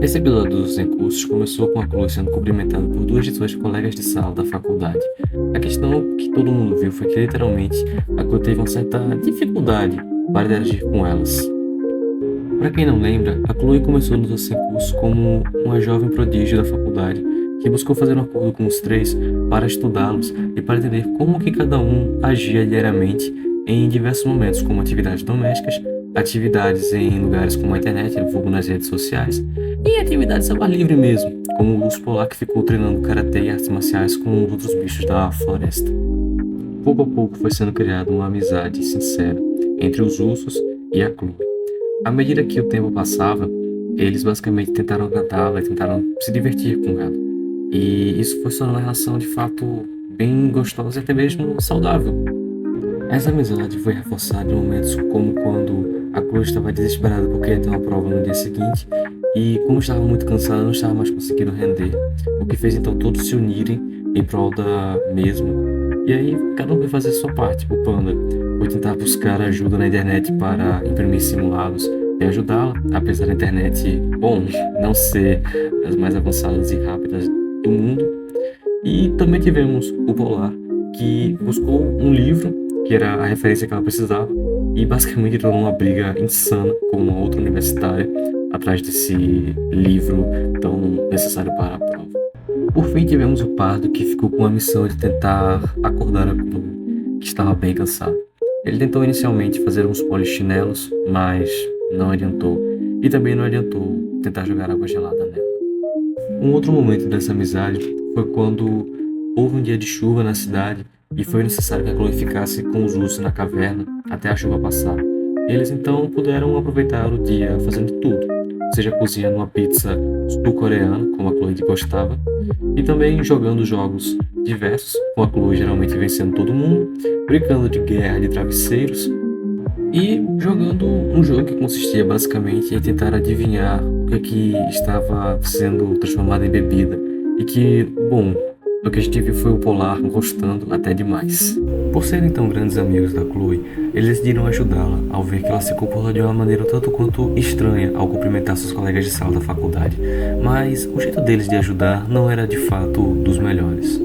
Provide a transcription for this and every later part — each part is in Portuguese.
Esse episódio dos Encursos começou com a Chloe sendo cumprimentada por duas de suas colegas de sala da faculdade. A questão que todo mundo viu foi que, literalmente, a Chloe teve uma certa dificuldade para interagir com elas. Para quem não lembra, a Chloe começou nos Encursos como uma jovem prodígio da faculdade, que buscou fazer um acordo com os três para estudá-los e para entender como que cada um agia diariamente em diversos momentos, como atividades domésticas, atividades em lugares como a internet, vulgo nas redes sociais, e atividades ao ar livre mesmo, como o urso polar que ficou treinando karatê e artes marciais com os outros bichos da floresta. Pouco a pouco foi sendo criada uma amizade sincera entre os ursos e a Chloe. À medida que o tempo passava, eles basicamente tentaram agradá-la e tentaram se divertir com ela. E isso foi só uma relação de fato bem gostosa e até mesmo saudável. Essa amizade foi reforçada em momentos como quando a Chloe estava desesperada porque ia ter uma prova no dia seguinte e, como estava muito cansada, não estava mais conseguindo render, o que fez então todos se unirem em prol da mesma. E aí cada um foi fazer sua parte. O Panda foi tentar buscar ajuda na internet para imprimir simulados e ajudá-la, apesar da internet, não ser das mais avançadas e rápidas do mundo. E também tivemos o Polar, que buscou um livro que era a referência que ela precisava, e basicamente entrou numa briga insana com uma outra universitária atrás desse livro tão necessário para a prova. Por fim, tivemos o Pardo, que ficou com a missão de tentar acordar a Chloe, que estava bem cansada. Ele tentou inicialmente fazer uns polichinelos, mas não adiantou, e também não adiantou tentar jogar água gelada nela. Um outro momento dessa amizade foi quando houve um dia de chuva na cidade e foi necessário que a Chloe ficasse com os ursos na caverna até a chuva passar. Eles então puderam aproveitar o dia fazendo tudo, seja cozinhando uma pizza sul-coreana, como a Chloe gostava, e também jogando jogos diversos, com a Chloe geralmente vencendo todo mundo, brincando de guerra de travesseiros e jogando um jogo que consistia basicamente em tentar adivinhar o que estava sendo transformado em bebida e que, o que a gente viu foi o Polar gostando até demais. Por serem tão grandes amigos da Chloe, eles decidiram ajudá-la ao ver que ela se comporta de uma maneira tanto quanto estranha ao cumprimentar seus colegas de sala da faculdade, mas o jeito deles de ajudar não era de fato dos melhores.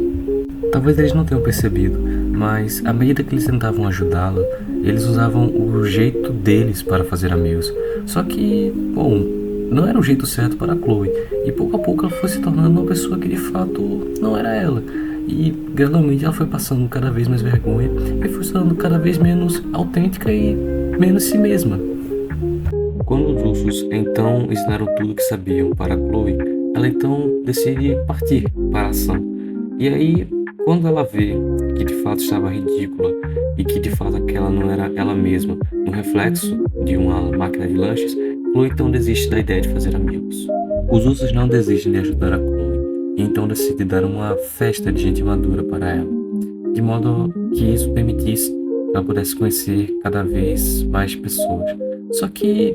Talvez eles não tenham percebido, mas à medida que eles tentavam ajudá-la, eles usavam o jeito deles para fazer amigos. Só que, não era o jeito certo para a Chloe, e pouco a pouco ela foi se tornando uma pessoa que de fato não era ela. E gradualmente ela foi passando cada vez mais vergonha e foi se tornando cada vez menos autêntica e menos si mesma. Quando os ursos então ensinaram tudo o que sabiam para a Chloe, ela então decide partir para a ação. E aí, quando ela vê que de fato estava ridícula e que de fato aquela não era ela mesma, um reflexo de uma máquina de lanches, Chloe então desiste da ideia de fazer amigos. Os ursos não desistem de ajudar a Chloe, e então decidem dar uma festa de gente madura para ela, de modo que isso permitisse que ela pudesse conhecer cada vez mais pessoas. Só que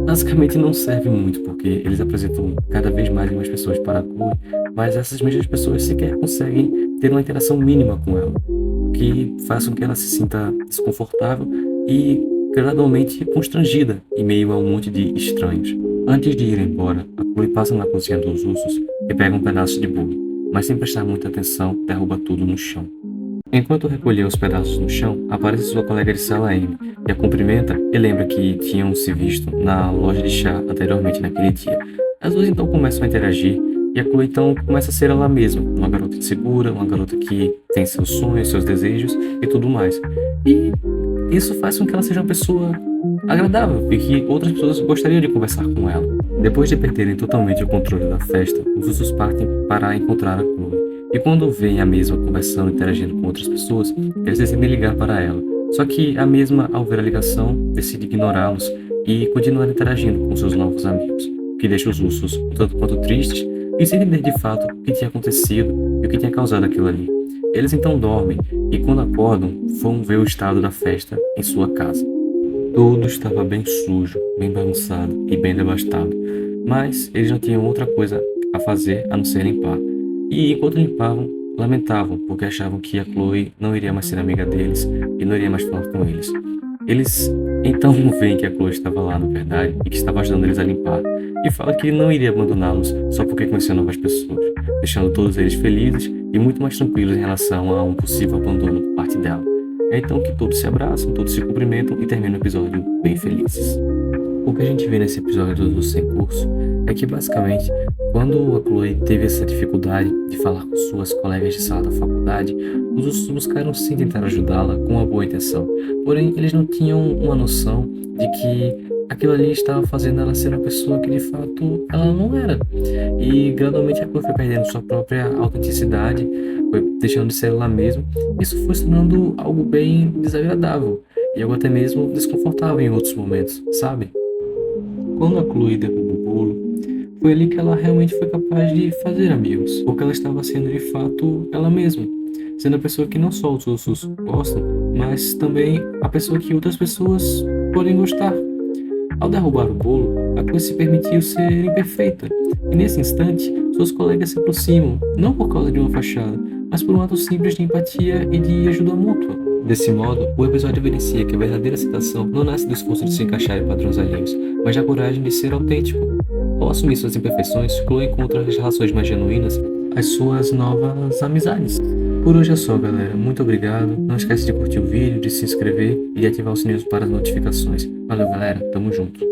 basicamente não serve muito, porque eles apresentam cada vez mais pessoas para a Chloe, mas essas mesmas pessoas sequer conseguem ter uma interação mínima com ela, o que faz com que ela se sinta desconfortável e gradualmente constrangida em meio a um monte de estranhos. Antes de ir embora, a Chloe passa na cozinha dos ursos e pega um pedaço de bolo, mas sem prestar muita atenção, derruba tudo no chão. Enquanto recolhia os pedaços no chão, aparece sua colega de sala Amy, e a cumprimenta e lembra que tinham se visto na loja de chá anteriormente naquele dia. As duas então começam a interagir, e a Chloe então começa a ser ela mesma, uma garota insegura, uma garota que tem seus sonhos, seus desejos e tudo mais. E isso faz com que ela seja uma pessoa agradável e que outras pessoas gostariam de conversar com ela. Depois de perderem totalmente o controle da festa, os ursos partem para encontrar a Chloe. E quando veem a mesma conversando e interagindo com outras pessoas, eles decidem ligar para ela. Só que a mesma, ao ver a ligação, decide ignorá-los e continuar interagindo com seus novos amigos, o que deixa os ursos um tanto quanto tristes e sem entender de fato o que tinha acontecido e o que tinha causado aquilo ali. Eles então dormem e, quando acordam, vão ver o estado da festa em sua casa. Tudo estava bem sujo, bem bagunçado e bem devastado, mas eles não tinham outra coisa a fazer a não ser limpar. E enquanto limpavam, lamentavam porque achavam que a Chloe não iria mais ser amiga deles e não iria mais falar com eles. Eles então veem que a Chloe estava lá, na verdade, e que estava ajudando eles a limpar, e fala que não iria abandoná-los só porque conheceu novas pessoas, deixando todos eles felizes e muito mais tranquilos em relação a um possível abandono por parte dela. É então que todos se abraçam, todos se cumprimentam e terminam o episódio bem felizes. O que a gente vê nesse episódio do Sem Curso é que, basicamente, quando a Chloe teve essa dificuldade de falar com suas colegas de sala da faculdade, os outros buscaram sim tentar ajudá-la com uma boa intenção. Porém, eles não tinham uma noção de que aquilo ali estava fazendo ela ser uma pessoa que, de fato, ela não era. E, gradualmente, a Chloe foi perdendo sua própria autenticidade, foi deixando de ser ela mesma. Isso foi se tornando algo bem desagradável e algo até mesmo desconfortável em outros momentos, sabe? Quando a Chloe derruba o bolo, foi ali que ela realmente foi capaz de fazer amigos, porque ela estava sendo de fato ela mesma, sendo a pessoa que não só os outros gostam, mas também a pessoa que outras pessoas podem gostar. Ao derrubar o bolo, a Chloe se permitiu ser imperfeita, e nesse instante, suas colegas se aproximam, não por causa de uma fachada, mas por um ato simples de empatia e de ajuda mútua. Desse modo, o episódio evidencia que a verdadeira aceitação não nasce do esforço de se encaixar em padrões alheios, mas da coragem de ser autêntico. Ao assumir suas imperfeições, Chloe encontra as relações mais genuínas, as suas novas amizades. Por hoje é só, galera. Muito obrigado. Não esquece de curtir o vídeo, de se inscrever e de ativar o sininho para as notificações. Valeu, galera. Tamo junto.